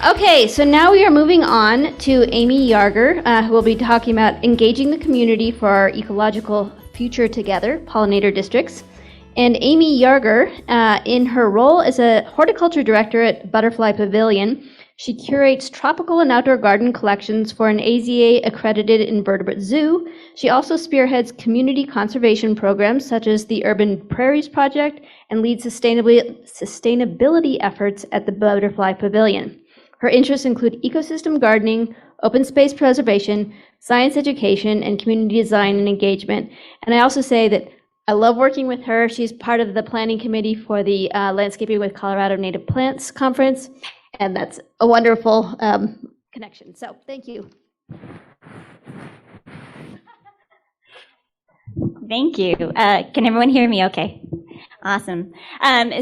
Okay, so now we are moving on to Amy Yarger, who will be talking about engaging the community for our ecological future together, pollinator districts. And Amy Yarger, in her role as a horticulture director at Butterfly Pavilion, she curates tropical and outdoor garden collections for an AZA-accredited invertebrate zoo. She also spearheads community conservation programs such as the Urban Prairies Project and leads sustainability efforts at the Butterfly Pavilion. Her interests include ecosystem gardening, open space preservation, science education, and community design and engagement. And I also say that I love working with her. She's part of the planning committee for the Landscaping with Colorado Native Plants Conference, and that's a wonderful connection. So thank you. Thank you. Can everyone hear me okay? Awesome.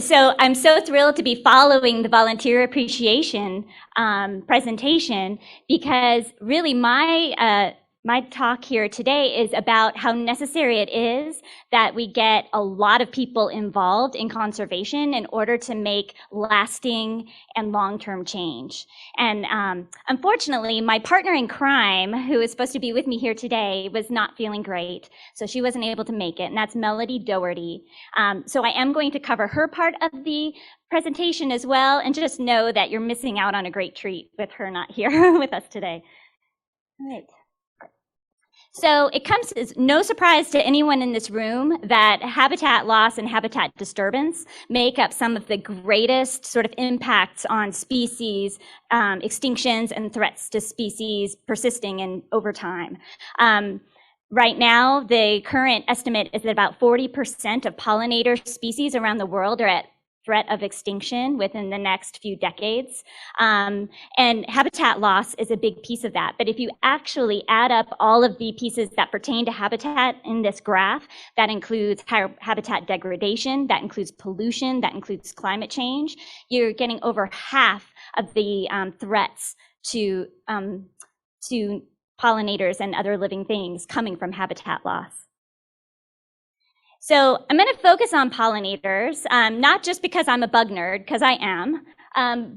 So I'm so thrilled to be following the volunteer appreciation presentation, because really my talk here today is about how necessary it is that we get a lot of people involved in conservation in order to make lasting and long-term change. And unfortunately, my partner in crime, who is supposed to be with me here today, was not feeling great, so she wasn't able to make it, and that's Melody Doherty. So I am going to cover her part of the presentation as well, and just know that you're missing out on a great treat with her not here with us today. All right. So it comes as no surprise to anyone in this room that habitat loss and habitat disturbance make up some of the greatest sort of impacts on species, extinctions and threats to species persisting and over time. Right now, the current estimate is that about 40% of pollinator species around the world are at threat of extinction within the next few decades. And habitat loss is a big piece of that. But if you actually add up all of the pieces that pertain to habitat in this graph, that includes habitat degradation, that includes pollution, that includes climate change, you're getting over half of the threats to pollinators and other living things coming from habitat loss. So I'm going to focus on pollinators, not just because I'm a bug nerd, because I am,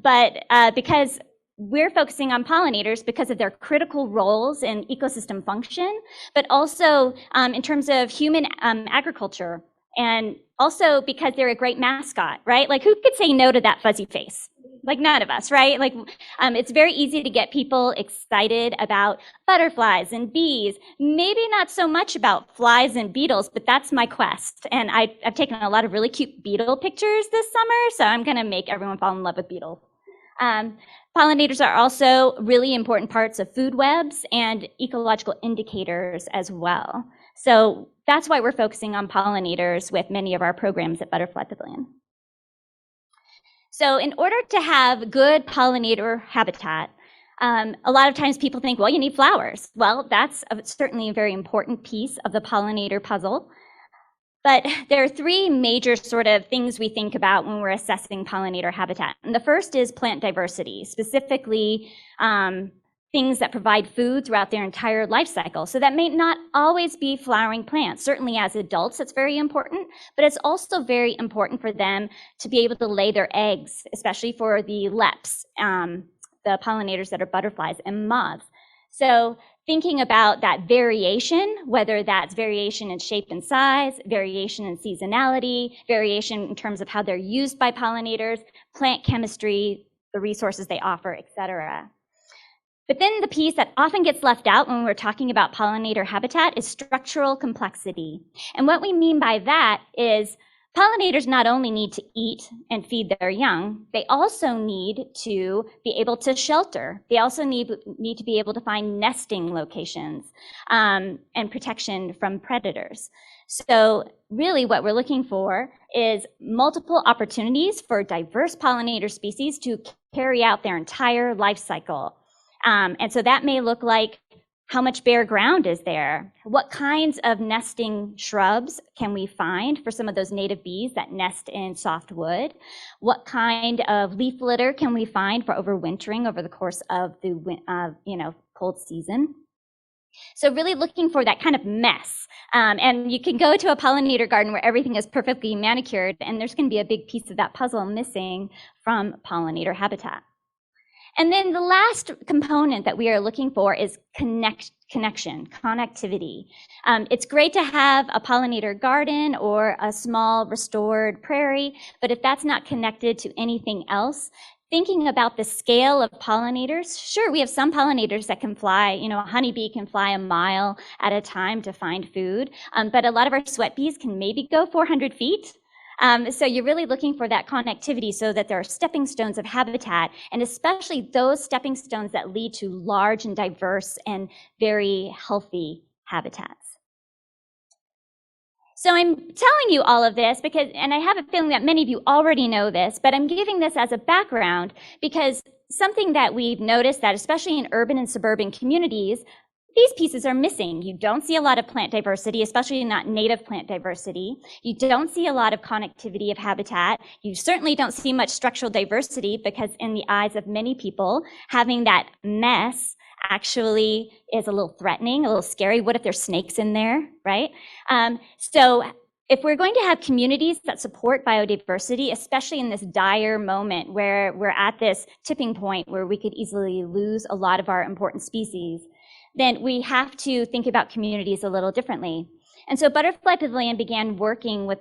but because we're focusing on pollinators because of their critical roles in ecosystem function, but also in terms of human agriculture, and also because they're a great mascot, right? Like, who could say no to that fuzzy face? Like, none of us, right? Like, it's very easy to get people excited about butterflies and bees, maybe not so much about flies and beetles, but that's my quest. And I've taken a lot of really cute beetle pictures this summer, so I'm gonna make everyone fall in love with beetles. Pollinators are also really important parts of food webs and ecological indicators as well. So that's why we're focusing on pollinators with many of our programs at Butterfly Pavilion. So in order to have good pollinator habitat, a lot of times people think, well, you need flowers. Well, that's certainly a very important piece of the pollinator puzzle. But there are three major sort of things we think about when we're assessing pollinator habitat. And the first is plant diversity, specifically things that provide food throughout their entire life cycle. So that may not always be flowering plants. Certainly as adults, that's very important, but it's also very important for them to be able to lay their eggs, especially for the leps, the pollinators that are butterflies and moths. So thinking about that variation, whether that's variation in shape and size, variation in seasonality, variation in terms of how they're used by pollinators, plant chemistry, the resources they offer, et cetera. But then the piece that often gets left out when we're talking about pollinator habitat is structural complexity. And what we mean by that is pollinators not only need to eat and feed their young, they also need to be able to shelter. They also need to be able to find nesting locations and protection from predators. So really what we're looking for is multiple opportunities for diverse pollinator species to carry out their entire life cycle. And so that may look like how much bare ground is there? What kinds of nesting shrubs can we find for some of those native bees that nest in softwood? What kind of leaf litter can we find for overwintering over the course of the cold season? So really looking for that kind of mess. And you can go to a pollinator garden where everything is perfectly manicured, and there's going to be a big piece of that puzzle missing from pollinator habitat. And then the last component that we are looking for is connection, connectivity. It's great to have a pollinator garden or a small restored prairie, but if that's not connected to anything else, thinking about the scale of pollinators, sure, we have some pollinators that can fly, a honeybee can fly a mile at a time to find food, but a lot of our sweat bees can maybe go 400 feet. So you're really looking for that connectivity so that there are stepping stones of habitat, and especially those stepping stones that lead to large and diverse and very healthy habitats. So I'm telling you all of this because, and I have a feeling that many of you already know this, but I'm giving this as a background because something that we've noticed that especially in urban and suburban communities, these pieces are missing. You don't see a lot of plant diversity, especially not native plant diversity. You don't see a lot of connectivity of habitat. You certainly don't see much structural diversity because in the eyes of many people, having that mess actually is a little threatening, a little scary. What if there's snakes in there, right? So if we're going to have communities that support biodiversity, especially in this dire moment where we're at this tipping point where we could easily lose a lot of our important species, then we have to think about communities a little differently. And so Butterfly Pavilion began working with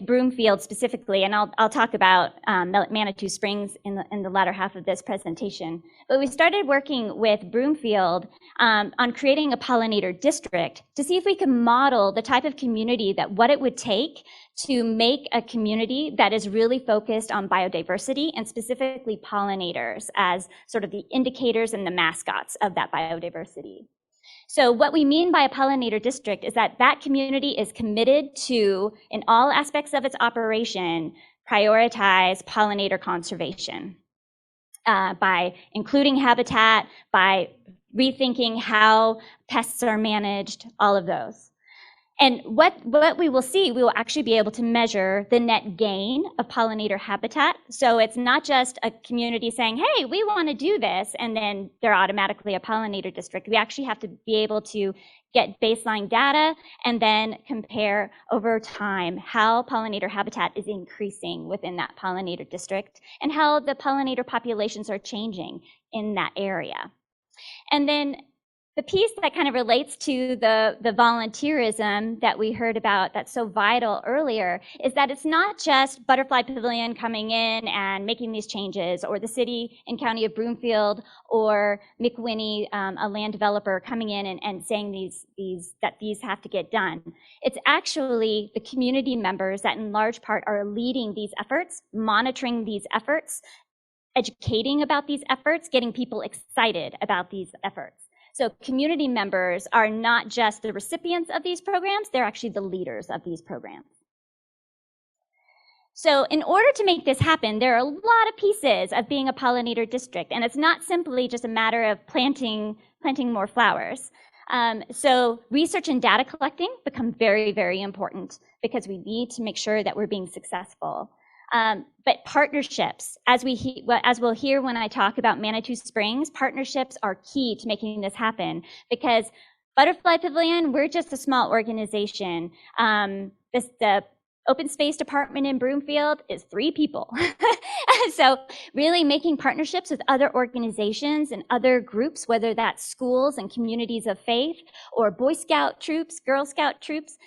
Broomfield specifically, and I'll talk about Manitou Springs in the latter half of this presentation. But we started working with Broomfield on creating a pollinator district to see if we could model the type of community what it would take to make a community that is really focused on biodiversity and specifically pollinators as sort of the indicators and the mascots of that biodiversity. So what we mean by a pollinator district is that community is committed to, in all aspects of its operation, prioritize pollinator conservation by including habitat, by rethinking how pests are managed, all of those. And what we will see, we will actually be able to measure the net gain of pollinator habitat. So it's not just a community saying, hey, we want to do this, and then they're automatically a pollinator district. We actually have to be able to get baseline data and then compare over time how pollinator habitat is increasing within that pollinator district and how the pollinator populations are changing in that area. And then the piece that kind of relates to the volunteerism that we heard about that's so vital earlier is that it's not just Butterfly Pavilion coming in and making these changes, or the city and county of Broomfield or McWhinney, a land developer, coming in and saying these have to get done. It's actually the community members that in large part are leading these efforts, monitoring these efforts, educating about these efforts, getting people excited about these efforts. So community members are not just the recipients of these programs, they're actually the leaders of these programs. So in order to make this happen, there are a lot of pieces of being a pollinator district, and it's not simply just a matter of planting more flowers. So research and data collecting become very, very important because we need to make sure that we're being successful. But partnerships, as we'll hear when I talk about Manitou Springs, partnerships are key to making this happen because Butterfly Pavilion, we're just a small organization. The open space department in Broomfield is 3 people. So really making partnerships with other organizations and other groups, whether that's schools and communities of faith or Boy Scout troops, Girl Scout troops,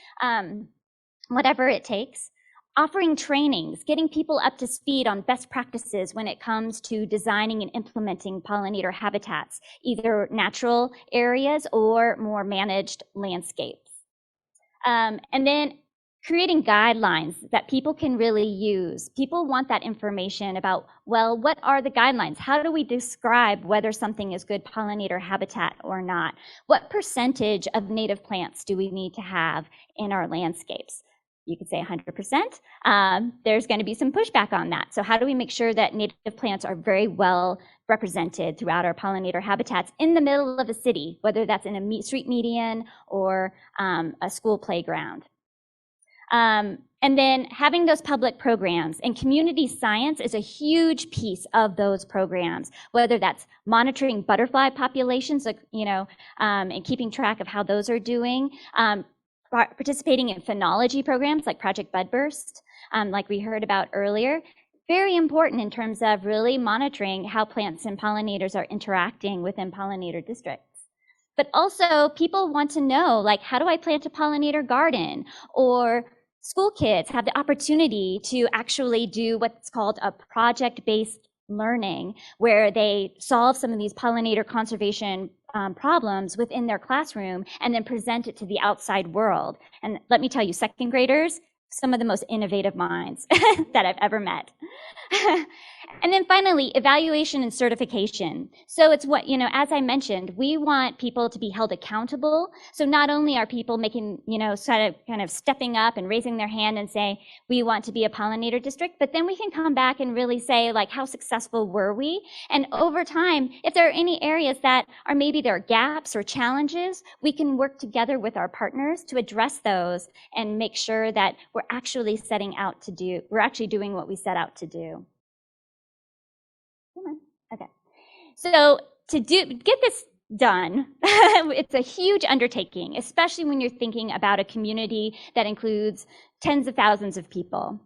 whatever it takes. Offering trainings, getting people up to speed on best practices when it comes to designing and implementing pollinator habitats, either natural areas or more managed landscapes. And then creating guidelines that people can really use. People want that information about, well, what are the guidelines? How do we describe whether something is good pollinator habitat or not? What percentage of native plants do we need to have in our landscapes? You could say 100%. There's going to be some pushback on that. So how do we make sure that native plants are very well represented throughout our pollinator habitats in the middle of a city, whether that's in a street median or a school playground? And then having those public programs, and community science is a huge piece of those programs, whether that's monitoring butterfly populations, and keeping track of how those are doing, participating in phenology programs like Project Budburst, like we heard about earlier, very important in terms of really monitoring how plants and pollinators are interacting within pollinator districts. But also people want to know, like, how do I plant a pollinator garden? Or school kids have the opportunity to actually do what's called a project-based learning, where they solve some of these pollinator conservation problems within their classroom and then present it to the outside world. And let me tell you, second graders, some of the most innovative minds that I've ever met. And then finally, evaluation and certification. So it's what, as I mentioned, we want people to be held accountable. So not only are people making, kind of stepping up and raising their hand and say, we want to be a pollinator district, but then we can come back and really say, like, how successful were we? And over time, if there are any areas that are maybe there are gaps or challenges, we can work together with our partners to address those and make sure that we're actually doing what we set out to do. Okay. So to get this done, it's a huge undertaking, especially when you're thinking about a community that includes tens of thousands of people.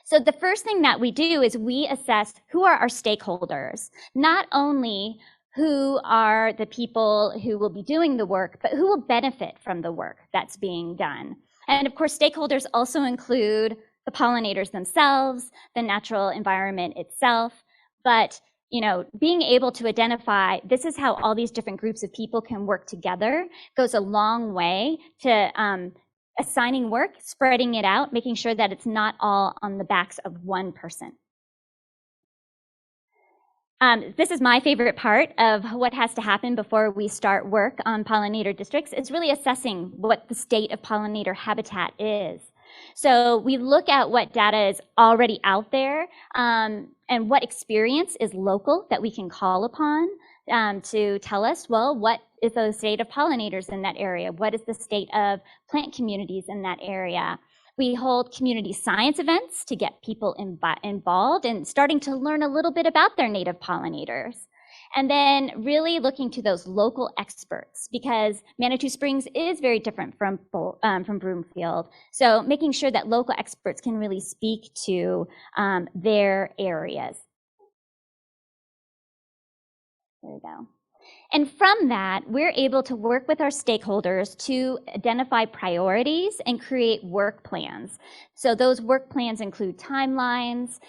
So the first thing that we do is we assess who are our stakeholders, not only who are the people who will be doing the work, but who will benefit from the work that's being done. And of course, stakeholders also include the pollinators themselves, the natural environment itself, but being able to identify this is how all these different groups of people can work together goes a long way to assigning work, spreading it out, making sure that it's not all on the backs of one person. This is my favorite part of what has to happen before we start work on pollinator districts. It's really assessing what the state of pollinator habitat is. So we look at what data is already out there and what experience is local that we can call upon to tell us, well, what is the state of pollinators in that area? What is the state of plant communities in that area? We hold community science events to get people involved and starting to learn a little bit about their native pollinators. And then really looking to those local experts, because Manitou Springs is very different from Broomfield. So making sure that local experts can really speak to their areas. There we go. And from that, we're able to work with our stakeholders to identify priorities and create work plans. So those work plans include timelines.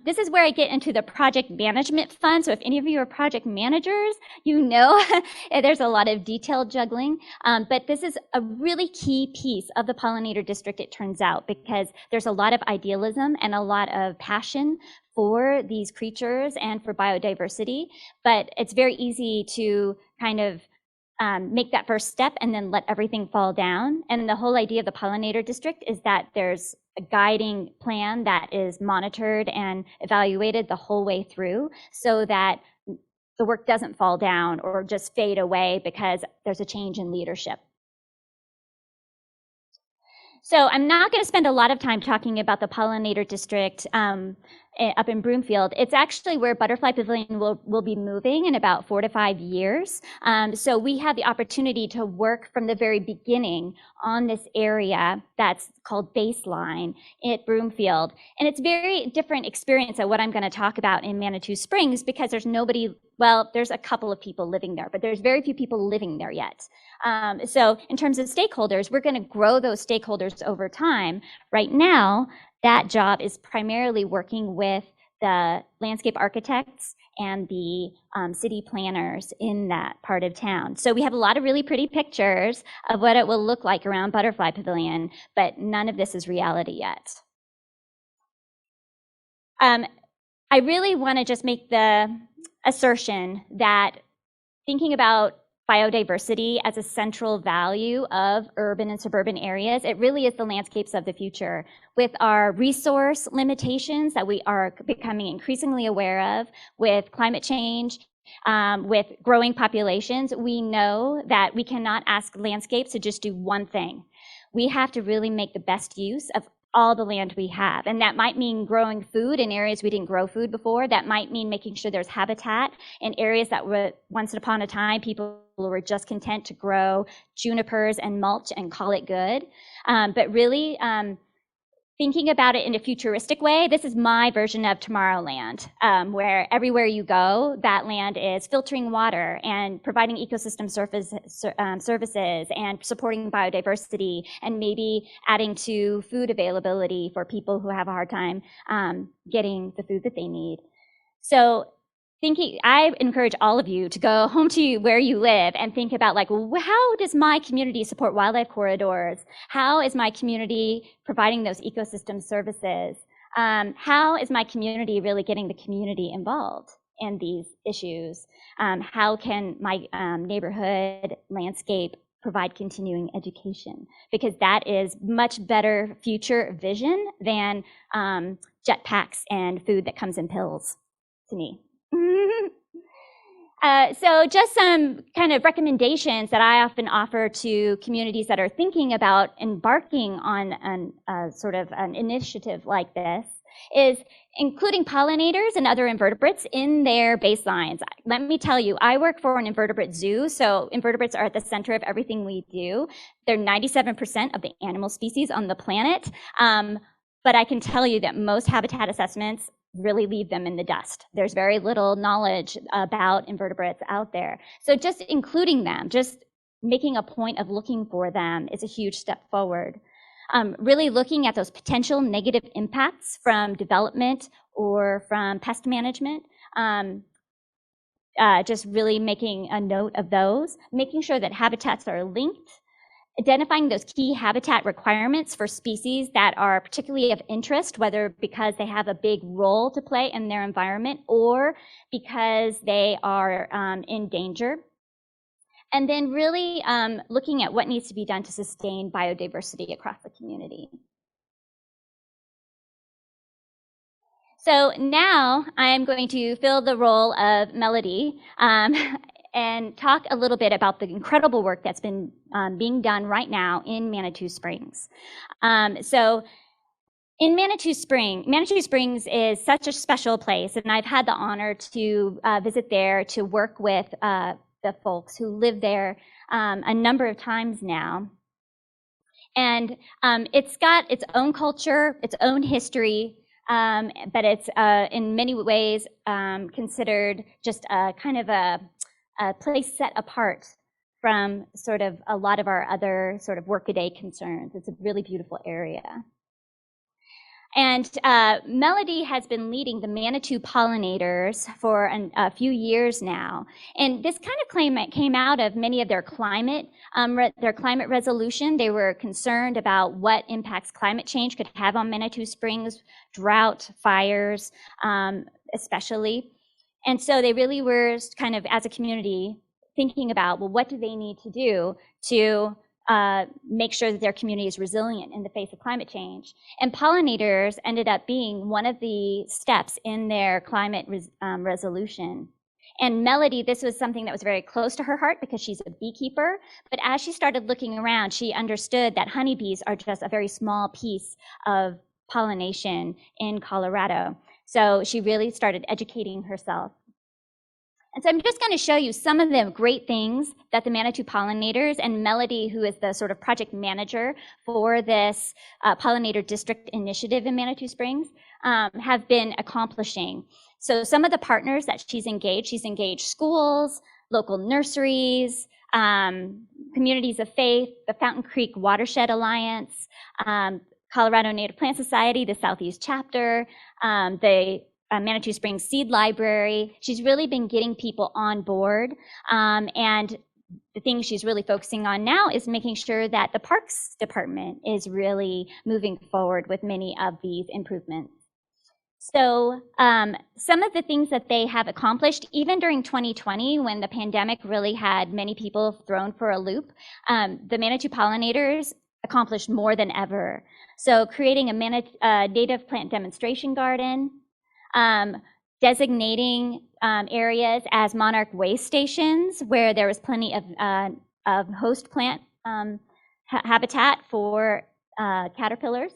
This is where I get into the project management fun. So if any of you are project managers, there's a lot of detailed juggling. But this is a really key piece of the pollinator district, it turns out, because there's a lot of idealism and a lot of passion for these creatures and for biodiversity, but it's very easy to kind of make that first step and then let everything fall down. And the whole idea of the pollinator district is that there's a guiding plan that is monitored and evaluated the whole way through so that the work doesn't fall down or just fade away because there's a change in leadership. So I'm not going to spend a lot of time talking about the pollinator district up in Broomfield. It's actually where Butterfly Pavilion will be moving in about 4 to 5 years. So we have the opportunity to work from the very beginning on this area that's called Baseline at Broomfield. And it's very different experience of what I'm going to talk about in Manitou Springs because there's a couple of people living there, but there's very few people living there yet. So in terms of stakeholders, we're going to grow those stakeholders over time. Right now, that job is primarily working with the landscape architects and the city planners in that part of town. So we have a lot of really pretty pictures of what it will look like around Butterfly Pavilion, but none of this is reality yet. I really want to just make the assertion that thinking about biodiversity as a central value of urban and suburban areas, it really is the landscapes of the future. With our resource limitations that we are becoming increasingly aware of, with climate change, with growing populations, we know that we cannot ask landscapes to just do one thing. We have to really make the best use of all the land we have. And that might mean growing food in areas we didn't grow food before. That might mean making sure there's habitat in areas that were once upon a time people were just content to grow junipers and mulch and call it good. But really thinking about it in a futuristic way, this is my version of Tomorrowland, where everywhere you go, that land is filtering water and providing ecosystem services and supporting biodiversity and maybe adding to food availability for people who have a hard time getting the food that they need. So I encourage all of you to go home to where you live and think about, like, well, how does my community support wildlife corridors? How is my community providing those ecosystem services? How is my community really getting the community involved in these issues? How can my neighborhood landscape provide continuing education? Because that is much better future vision than jetpacks and food that comes in pills to me. So just some kind of recommendations that I often offer to communities that are thinking about embarking on sort of an initiative like this is including pollinators and other invertebrates in their baselines. Let me tell you, I work for an invertebrate zoo, so invertebrates are at the center of everything we do. They're 97% of the animal species on the planet, but I can tell you that most habitat assessments really leave them in the dust. There's very little knowledge about invertebrates out there. So just including them, just making a point of looking for them is a huge step forward. Really looking at those potential negative impacts from development or from pest management. Just really making a note of those, making sure that habitats are linked, identifying those key habitat requirements for species that are particularly of interest, whether because they have a big role to play in their environment or because they are in danger. And then really looking at what needs to be done to sustain biodiversity across the community. So now I'm going to fill the role of Melody and talk a little bit about the incredible work that's been being done right now in Manitou Springs. So in Manitou Springs is such a special place, and I've had the honor to visit there to work with the folks who live there a number of times now. And it's got its own culture, its own history, but it's in many ways considered just a kind of a place set apart from sort of a lot of our other sort of workaday concerns. It's a really beautiful area. And Melody has been leading the Manitou pollinators for a few years now. And this kind of came out of many of their climate resolution. They were concerned about what impacts climate change could have on Manitou Springs, drought, fires, especially. And so they really were kind of, as a community, thinking about, well, what do they need to do to make sure that their community is resilient in the face of climate change. And pollinators ended up being one of the steps in their climate resolution. And Melody, this was something that was very close to her heart because she's a beekeeper. But as she started looking around, she understood that honeybees are just a very small piece of pollination in Colorado. So she really started educating herself. And so I'm just going to show you some of the great things that the Manitou pollinators and Melody, who is the sort of project manager for this pollinator district initiative in Manitou Springs, have been accomplishing. So some of the partners that she's engaged schools, local nurseries, communities of faith, the Fountain Creek Watershed Alliance, Colorado Native Plant Society, the Southeast chapter, the Manitou Springs Seed Library. She's really been getting people on board. And the thing she's really focusing on now is making sure that the Parks Department is really moving forward with many of these improvements. So some of the things that they have accomplished, even during 2020, when the pandemic really had many people thrown for a loop, the Manitou pollinators accomplished more than ever. So creating a native plant demonstration garden, designating areas as monarch way stations where there was plenty of host plant habitat for caterpillars,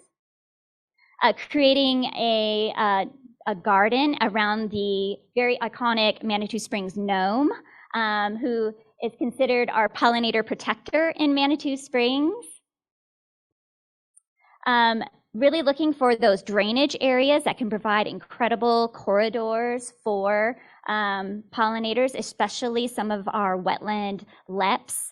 creating a garden around the very iconic Manitou Springs gnome, who is considered our pollinator protector in Manitou Springs. really looking for those drainage areas that can provide incredible corridors for pollinators, especially some of our wetland leps.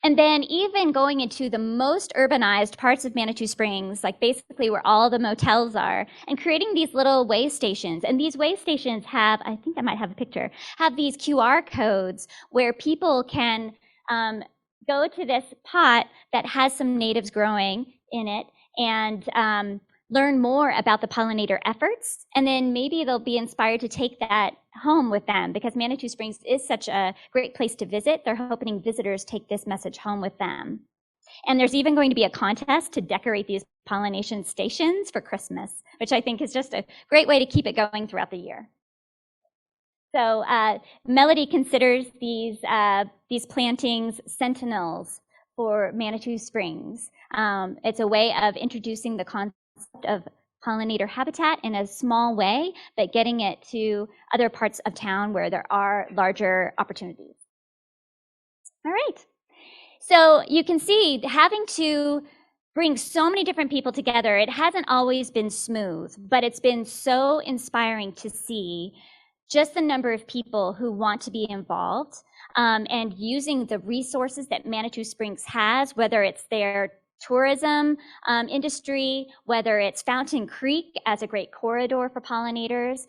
And then even going into the most urbanized parts of Manitou Springs, like basically where all the motels are, and creating these little way stations. And these way stations have, I think I might have a picture, have these QR codes where people can go to this pot that has some natives growing in it and learn more about the pollinator efforts. And then maybe they'll be inspired to take that home with them, because Manitou Springs is such a great place to visit. They're hoping visitors take this message home with them. And there's even going to be a contest to decorate these pollination stations for Christmas, which I think is just a great way to keep it going throughout the year. So Melody considers these plantings sentinels for Manitou Springs. It's a way of introducing the concept of pollinator habitat in a small way, but getting it to other parts of town where there are larger opportunities. All right. So you can see, having to bring so many different people together, it hasn't always been smooth, but it's been so inspiring to see just the number of people who want to be involved and using the resources that Manitou Springs has, whether it's their tourism industry, whether it's Fountain Creek as a great corridor for pollinators,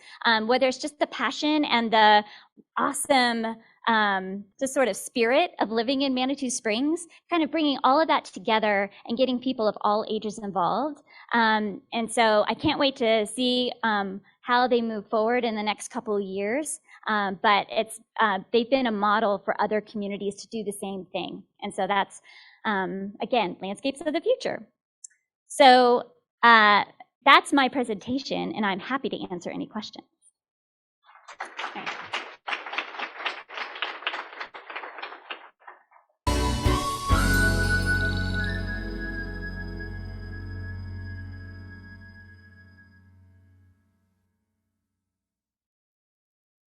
whether it's just the passion and the awesome just sort of spirit of living in Manitou Springs, kind of bringing all of that together and getting people of all ages involved. And so I can't wait to see how they move forward in the next couple of years. But they've been a model for other communities to do the same thing. And so that's, again, landscapes of the future. So that's my presentation, and I'm happy to answer any questions.